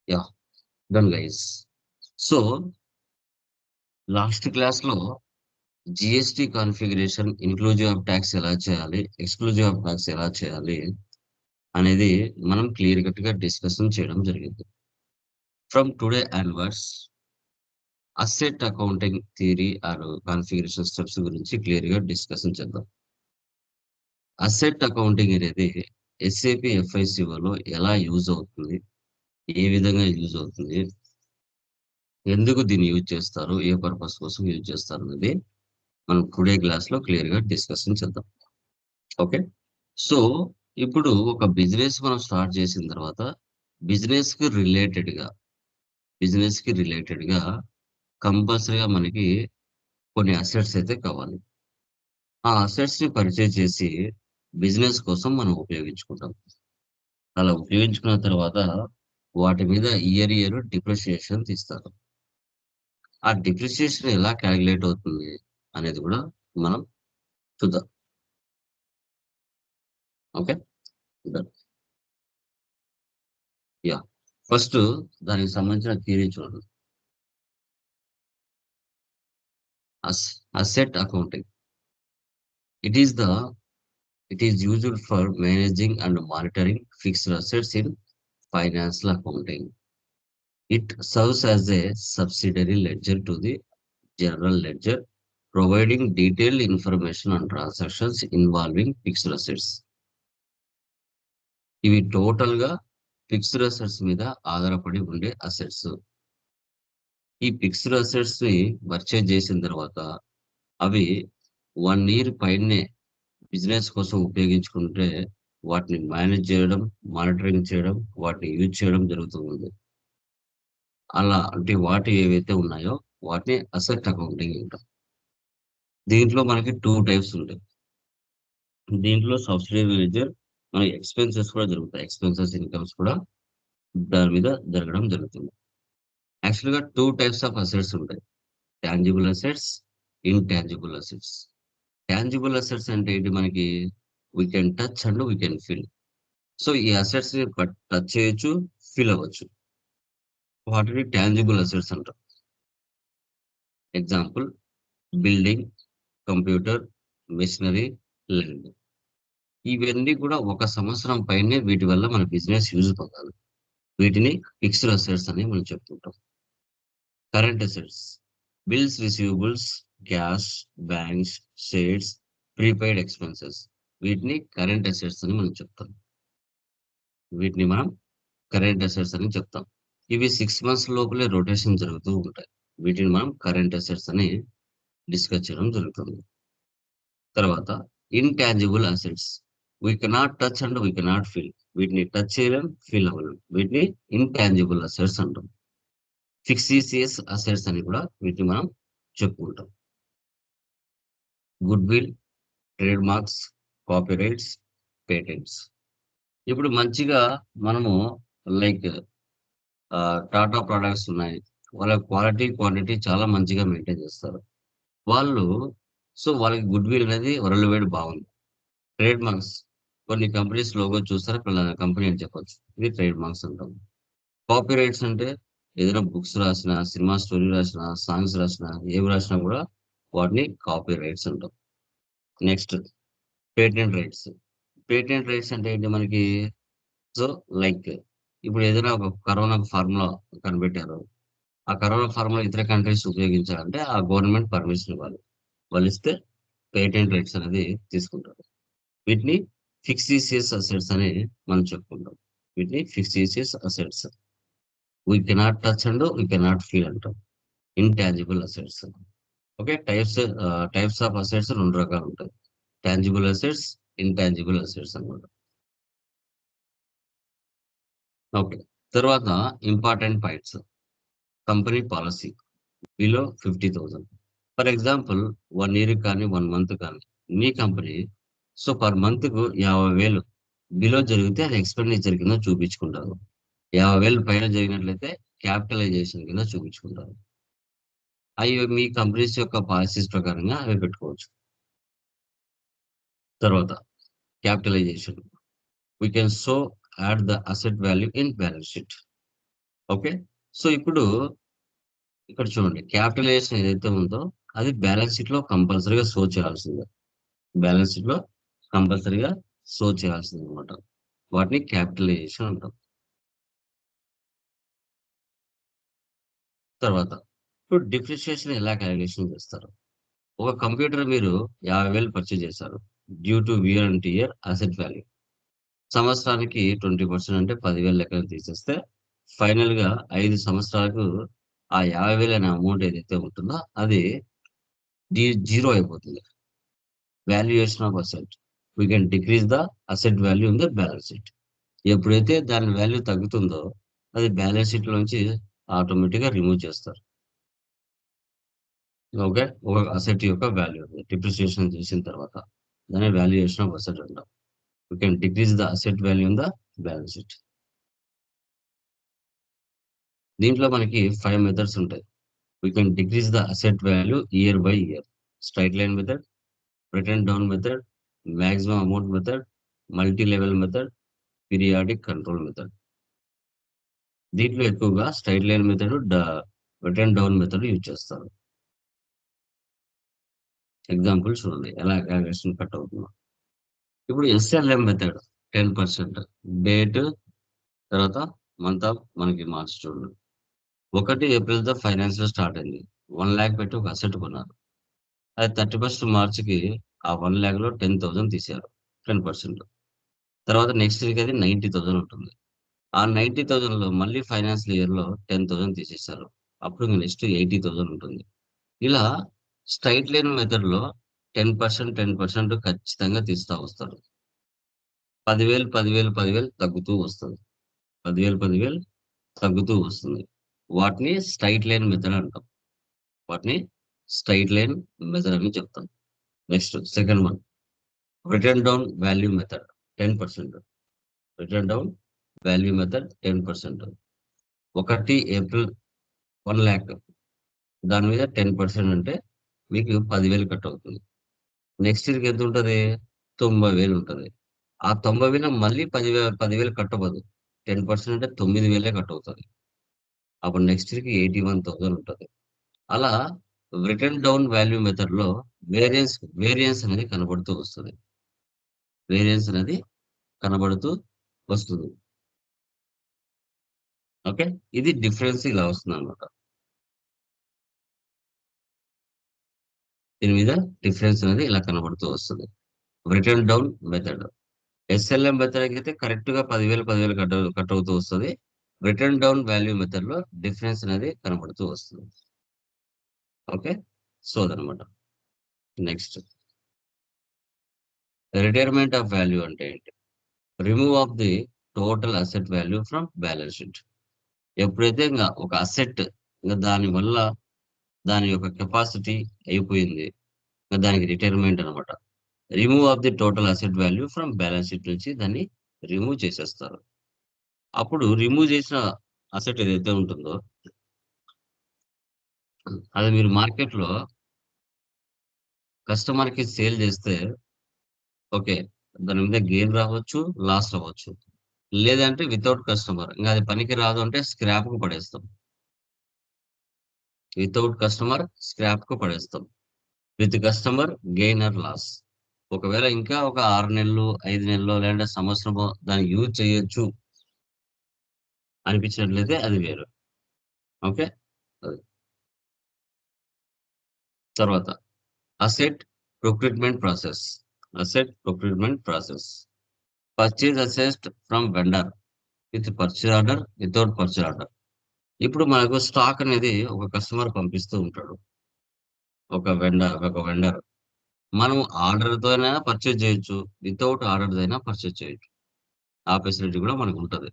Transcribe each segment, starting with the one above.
Yeah, done guys. So last class లో GST configuration inclusive of tax ఎలా చేయాలి, exclusive of tax ఎలా చేయాలి అనేది మనం క్లియర్ కట్ గా డిస్కషన్ చేయడం జరిగింది. From today onwards asset accounting theory are configuration steps గురించి క్లియర్ గా డిస్కషన్ చేద్దాం. అసెట్ అకౌంటింగ్ అనేది ఎస్ఏపి ఎఫ్ఐసిఓలో ఎలా యూజ్ అవుతుంది, ఏ విధంగా యూజ్ అవుతుంది, ఎందుకు దీన్ని యూజ్ చేస్తారు, ఏ పర్పస్ కోసం యూజ్ చేస్తారు అనేది మనం టుడే క్లాస్ లో క్లియర్ గా డిస్కషన్ చేద్దాం. ఓకే. సో ఇప్పుడు ఒక బిజినెస్ మనం స్టార్ట్ చేసిన తర్వాత బిజినెస్ కి రిలేటెడ్ గా బిజినెస్ కి రిలేటెడ్ గా కంపల్సరీగా మనకి కొన్ని అసెట్స్ అయితే కావాలి. ఆ అసెట్స్ ని పర్చేజ్ చేసి బిజినెస్ కోసం మనం ఉపయోగించుకుంటాం. అలా ఉపయోగించుకున్న తర్వాత వాటి మీద ఇయర్ డిప్రిసియేషన్ తీస్తారు. ఆ డిప్రిసియేషన్ ఎలా క్యాలిక్యులేట్ అవుతుంది అనేది కూడా మనం చూద్దాం. ఓకే. యా, ఫస్ట్ దానికి సంబంధించిన థియరీ చూడండి. Asset accounting it is the it is used for managing and monitoring fixed assets in financial accounting. It serves as a subsidiary ledger to the general ledger, providing detailed information on transactions involving fixed assets. ఇవి total గా fixed assets మీద ఆధారపడి ఉండే assets. ఈ fixed assets ని purchase చేసిన తర్వాత అవి 1 year పైనే బిజినెస్ కోసం ఉపయోగించుకుంటే వాటిని మేనేజ్ చేయడం, మానిటరింగ్ చేయడం, వాటిని యూజ్ చేయడం జరుగుతుంది. అలా అంటే వాటి ఏవైతే ఉన్నాయో వాటిని అసెట్ అకౌంటింగ్ అంటాం. దీంట్లో మనకి 2 టైప్స్ ఉంటాయి. దీంట్లో సబ్సిడరీ లెడ్జర్ మనకి ఎక్స్‌పెన్సెస్ కూడా జరుగుతాయి. ఎక్స్‌పెన్సెస్, ఇన్‌కమ్స్ కూడా దాని మీద జరగడం జరుగుతుంది. యాక్చువల్‌గా 2 టైప్స్ ఆఫ్ అసెట్స్ ఉంటాయి. Tangible assets, intangible assets. Tangible assets అంటే ఏంటి మనకి we can touch and we can feel. So ఈ అసెట్స్‌ని టచ్ చేయొచ్చు, ఫీల్ అవ్వచ్చు. వాటిని టాంజిబుల్ అసెట్స్ అంటాం. Example building, computer, machinery, land. ఇవన్నీ కూడా 1 సంవత్సరం పైనే వీటి వల్ల మన బిజినెస్ యూజ్ పొందాలి. వీటిని ఫిక్స్డ్ అసెట్స్ అని మనం చెప్తుంటాం. Current assets bills, receivables, cash, banks, shares, prepaid expenses. వీటిని కరెంట్ అసెట్స్ అని మనం చెప్తాం. వీటిని మనం కరెంట్ అసెట్స్ అని చెప్తాం. ఇవి 6 మంత్స్ లోపలే రొటేషన్ జరుగుతూ ఉంటాయి. వీటిని మనం కరెంట్ అసెట్స్ అని డిస్కస్ చేయడం జరుగుతుంది. తర్వాత intangible assets. We cannot touch and we cannot feel. వీటిని టచ్ చేయలేం, ఫీల్ అవ్వలేం. వీటిని ఇన్‌టాంజిబుల్ అసెట్స్ అంటాం. ఫిక్సీసియస్ అసెట్స్ అని కూడా వీటిని మనం చెప్పుకుంటాం. Good will, trade marks, copyrights, patents. ఇప్పుడు మంచిగా మనము లైక్ టాటా ప్రొడక్ట్స్ ఉన్నాయి. వాళ్ళ క్వాలిటీ, క్వాంటిటీ చాలా మంచిగా మెయింటైన్ చేస్తారు. వాళ్ళు వాళ్ళకి గుడ్ విల్ అనేది వరల్డ్ వైడ్ బాగుంది. ట్రేడ్ మార్క్స్ కొన్ని కంపెనీస్ లోగో చూస్తారు పలానా కంపెనీ అని చెప్పొచ్చు. ఇది ట్రేడ్ మార్క్స్ అంటాం. కాపీ రైట్స్ అంటే ఏదైనా బుక్స్ రాసినా, సినిమా స్టోరీ రాసినా, సాంగ్స్ రాసినా, ఏవి రాసినా కూడా వాటిని కాపీ రైట్స్ అంటాం. Next patent rights. Patent rights అంటే ఏంటి మనకి సో లైక్ ఇప్పుడు ఏదైనా ఒక కరోనా ఫార్ములా కనిపెట్టారు. ఆ కరోనా ఫార్ములా ఇతర కంట్రీస్ ఉపయోగించాలంటే ఆ గవర్నమెంట్ పర్మిషన్ ఇవ్వాలి. వాళ్ళు ఇస్తే పేటెంట్ రైట్స్ అనేది తీసుకుంటారు. వీటిని ఫిక్సీసియస్ అసెట్స్ అని మనం చెప్పుకుంటాం. వీటిని fictitious assets. We cannot touch and we cannot feel అంటాం. Intangible assets. Okay. Types of assets 2 రకాలు ఉంటాయి. టాంజిబుల్ అసెట్స్, ఇంటాంజిబుల్ అసెట్స్ అన్నమాట. ఓకే. తర్వాత important points. Company policy below 50,000. For example 1 year కానీ, 1 మంత్ కానీ మీ కంపెనీ పర్ మంత్‌కు 50,000 below జరిగితే అది ఎక్స్‌పెండిచర్ కింద చూపించుకుంటారు. 50,000 పైన జరిగినట్లయితే క్యాపిటలైజేషన్ కింద చూపించుకుంటారు. అయి మీ కంపెనీస్ యొక్క పాలిసీస్ ప్రకారంగా అవి పెట్టుకోవచ్చు. తర్వాత capitalization. We can add the asset value in balance sheet. Okay. So, ఇప్పుడు ఇక్కడ చూడండి క్యాపిటలైజేషన్ ఏదైతే ఉందో అది బ్యాలెన్స్ షీట్‌లో కంపల్సరీగా షో చేయాల్సిందే. బ్యాలెన్స్ షీట్‌లో కంపల్సరీగా షో చేయాల్సిందనమాట. వాటిని క్యాపిటలైజేషన్ అంటాం. తర్వాత ఇప్పుడు డిప్రిషియేషన్ ఎలా కాలిక్యులేషన్ చేస్తారు? ఒక కంప్యూటర్ మీరు 50,000 పర్చేజ్ చేశారు. Due to wear and tear asset value. సంవత్సరానికి 20% అంటే 10,000 లెక్కన తీసేస్తే ఫైనల్‌గా 5 సంవత్సరాలకు ఆ 50,000 అనే అమౌంట్ ఏదైతే ఉంటుందో అది జీరో అయిపోతుంది. Valuation of asset. We can decrease the asset value in the balance sheet. ఎప్పుడైతే దాని వాల్యూ తగ్గుతుందో అది బ్యాలెన్స్ షీట్‌లోంచి ఆటోమేటిక్‌గా రిమూవ్ చేస్తారు. ఓకే. ఒక అసెట్ యొక్క వాల్యూ డిప్రిసియేషన్ చేసిన తర్వాత. దాన్ని వాల్యుయేషన్ ఆఫ్ అసెట్ అంటాం. We can decrease the asset value in the balance sheet. దీంట్లో మనకి 5 మెథడ్స్ ఉంటాయి. We can decrease the asset value year by year. Straight line method, written down method, maximum amount method, multi level method, periodic control method. దీంట్లో ఎక్కువగా straight line method, written down method use చేస్తారు. Example చూడండి ఎలా calculation cut అవుతుందో. ఇప్పుడు SLM method 10% date తర్వాత month of మనకి March చూడండి. 1 ఏప్రిల్‌తో ఫైనాన్షియల్ స్టార్ట్ అయింది. 1,00,000 పెట్టి ఒక అసెట్ కొన్నారు. అది 31 మార్చ్‌కి ఆ 1,00,000లో 10,000 తీశారు. 10%. తర్వాత నెక్స్ట్ వీక్ అది 90,000 ఉంటుంది. ఆ 90,000లో మళ్ళీ ఫైనాన్షియల్ ఇయర్‌లో 10,000 తీసేశారు. అప్పుడు ఇంక నెక్స్ట్ 80,000 ఉంటుంది. ఇలా స్ట్రెయిట్ లైన్ మెథడ్‌లో 10%, 10% ఖచ్చితంగా తీస్తా వస్తారు. 10,000, 10,000, 10,000 తగ్గుతూ వస్తది. 10,000, 10,000 తగ్గుతూ వస్తుంది. వాటిని స్ట్రెయిట్ లైన్ మెథడ్ అంటాం. వాటిని స్ట్రెయిట్ లైన్ మెథడ్ అని చెప్తాం. Next second one return down value method 10%. Return down value method 10%. 1 April 1,00,000 దాని మీద 10% అంటే మీకు 10,000 కట్ అవుతుంది. నెక్స్ట్ ఇయర్‌కి ఎంతుంటది? 90,000 ఉంటది. ఆ 90,000 మళ్ళీ 10,000 కట్ అవ్వదు. 10% అంటే 9,000 కట్ అవుతది. అప్పుడు నెక్స్ట్ ఇయర్‌కి 81,000 ఉంటది. అలా రిటర్న్ డౌన్ వాల్యూ మెథడ్‌లో వేరియన్స్ వేరియన్స్ అనేది కనబడుతూ వస్తది. వేరియన్స్ అనేది కనబడుతూ వస్తుంది. ఓకే. ఇది డిఫరెన్స్ ఇలా వస్తుందన్నమాట. దీని మీద డిఫరెన్స్ అనేది ఇలా కనబడుతూ వస్తది. Return down method. SLM method అయితే కరెక్ట్‌గా 10,000, 10,000 కట్ అవుతూ వస్తది. రిటర్న్ డౌన్ వాల్యూ మెథడ్‌లో డిఫరెన్స్ అనేది కనబడుతూ వస్తుంది. ఓకే. సో, అదనమాట. నెక్స్ట్ రిటైర్మెంట్ ఆఫ్ వాల్యూ అంటే ఏంటి? Remove of the total asset value from balance sheet. ఎప్పుడైతే ఒక అసెట్ దాని వల్ల దాని యొక్క కెపాసిటీ అయిపోయింది. దానికి రిటైర్మెంట్ అనమాట. Remove of the total asset value from balance sheet నుంచి దాన్ని రిమూవ్ చేసేస్తారు. అప్పుడు రిమూవ్ చేసిన అసెట్ ఏదైతే ఉంటుందో అది మీరు మార్కెట్‌లో కస్టమర్‌కి సేల్ చేస్తే ఓకే. దాని మీద గెయిన్ రావచ్చు, లాస్ అవ్వచ్చు. లేదంటే వితౌట్ కస్టమర్ ఇంగ అది పనికి రాదు అంటే స్క్రాప్‌కి పడేస్తాం. వితౌట్ కస్టమర్ స్క్రాప్‌కి పడేస్తాం. With customer gain or loss. ఒకవేళ ఇంకా ఒక 6 నెలలు, 5 నెలలో లేదంటే సంవత్సరమో దాన్ని యూజ్ చేయొచ్చు అనిపించినట్లయితే అది వేరు. ఓకే. అది. తర్వాత asset procurement process. Asset procurement process. Purchase asset from vendor with purchase order, without purchase order. ఇప్పుడు మనకు స్టాక్ అనేది ఒక కస్టమర్ పంపిస్తూ ఉంటాడు. ఒక వెండర్. మనం ఆర్డర్‌తోనైనా పర్చేజ్ చేయొచ్చు. వితౌట్ ఆర్డర్‌దైనా పర్చేజ్ చేయొచ్చు. ఆ ఫెసిలిటీ కూడా మనకుంటది.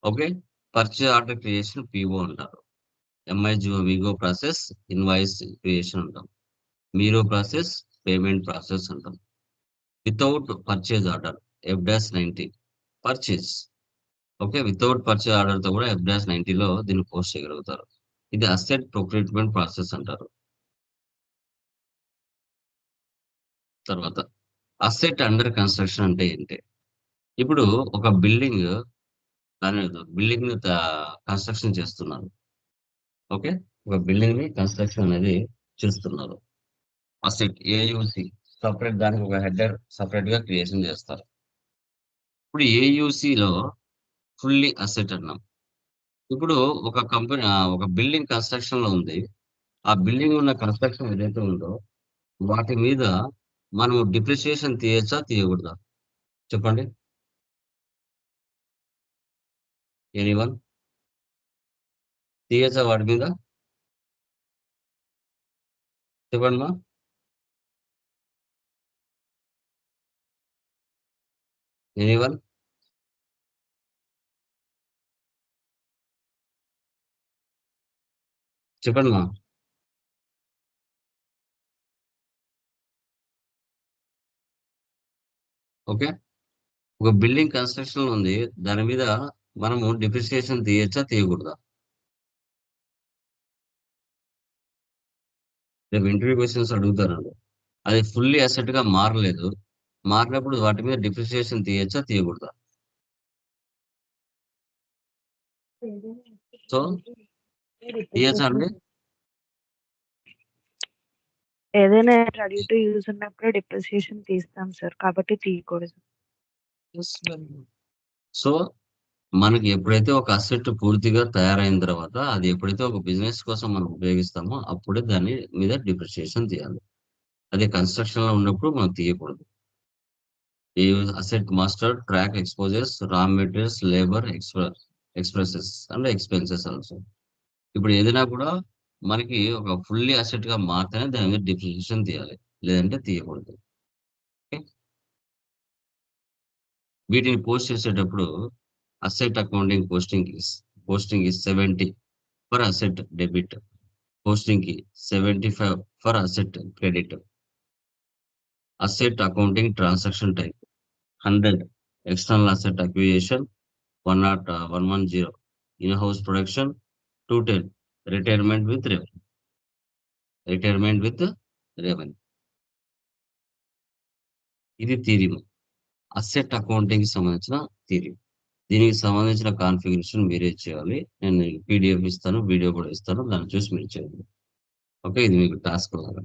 Okay. Purchase order creation PO అంటారు. విగో ప్రాసెస్ ఇన్వాయిస్ క్రియేషన్ అంటాం. మీరో ప్రాసెస్ పేమెంట్ ప్రాసెస్ అంటాం. వితౌట్ పర్చేజ్ ఆర్డర్ ఎఫ్-90 పర్చేజ్. ఓకే. వితౌట్ పర్చేజ్ ఆర్డర్‌తో కూడా ఎఫ్-90లో దీన్ని పోస్ట్ చేయగలుగుతారు. ఇది అసెట్ ప్రొక్యూర్‌మెంట్ ప్రాసెస్ అంటారు. తర్వాత అసెట్ అండర్ కన్‌స్ట్రక్షన్ అంటే ఏంటి? ఇప్పుడు ఒక బిల్డింగ్ దాని బిల్డింగ్ కన్స్ట్రక్షన్ చేస్తున్నారు. ఓకే. ఒక బిల్డింగ్ ని కన్స్ట్రక్షన్ అనేది చేస్తున్నారు. అసెట్ ఏయూసి సపరేట్ దానికి ఒక హెడర్ సపరేట్ గా క్రియేషన్ చేస్తారు. ఇప్పుడు ఏయూసిలో ఫుల్లీ అసెట్ అన్నాం. ఇప్పుడు ఒక కంపెనీ ఒక బిల్డింగ్ కన్స్ట్రక్షన్ లో ఉంది. ఆ బిల్డింగ్ ఉన్న కన్స్ట్రక్షన్ ఏదైతే ఉందో వాటి మీద మనం డిప్రిసియేషన్ తీయొచ్చా? తీయకూడదా? చెప్పండి. ఎనీవన్? తీయొచ్చా వాటి మీద? చెప్పండమ్మా. ఎనీవన్? చెప్పండమ్మా. ఓకే. ఒక బిల్డింగ్ కన్స్ట్రక్షన్ ఉంది. దాని మీద మనము డిప్రిసియేషన్ తీయొచ్చా? తీయకూడదా? రేపు ఇంటర్వ్యూ క్వెషన్స్ అడుగుతారండి. అది ఫుల్లీ అసెట్‌గా మారలేదు. మారినప్పుడు వాటి మీద డిప్రిసియేషన్ తీయొచ్చా? తీయకూడదా? సో, తీయొచ్చా అండి? ఏదైనా రెడీ టు యూజ్ ఉన్నప్పుడు డిప్రిసియేషన్ తీస్తాం సార్. కాబట్టి తీయకూడదు. సో, మనకి ఎప్పుడైతే ఒక అసెట్ పూర్తిగా తయారైన తర్వాత, అది ఎప్పుడైతే ఒక బిజినెస్ కోసం మనం ఉపయోగిస్తామో, అప్పుడే దాని మీద డిప్రిసియేషన్ తీయాలి. అదే కన్‌స్ట్రక్షన్‌లో ఉన్నప్పుడు మనం తీయకూడదు. ఈ అసెట్ మాస్టర్ ట్రాక్ ఎక్స్‌పోజెస్, రా materials, labour expresses and expenses also. ఇప్పుడు ఏదైనా కూడా మనకి ఒక ఫుల్లీ అసెట్‌గా మారితేనే దాని మీద డిప్రిసియేషన్ తీయాలి. లేదంటే తీయకూడదు. ఓకే. వీటిని పోస్ట్ చేసేటప్పుడు asset accounting posting is 70 for asset debit. పోస్టింగ్‌కి 75 for asset credit. Asset accounting transaction type 100 external asset acquisition 110 in house production 210 retirement with revenue. Retirement with revenue. ఇది థీరమ్. అసెట్ అకౌంటింగ్‌కి సంబంధించిన థియరీ. దీనికి సంబంధించిన కాన్ఫిగరేషన్ మీరే చేయాలి. నేను పీడీఎఫ్ ఇస్తాను. వీడియో కూడా ఇస్తాను. దాన్ని చూసి మీరు చేయండి. ఓకే. ఇది మీకు టాస్క్ లాగా.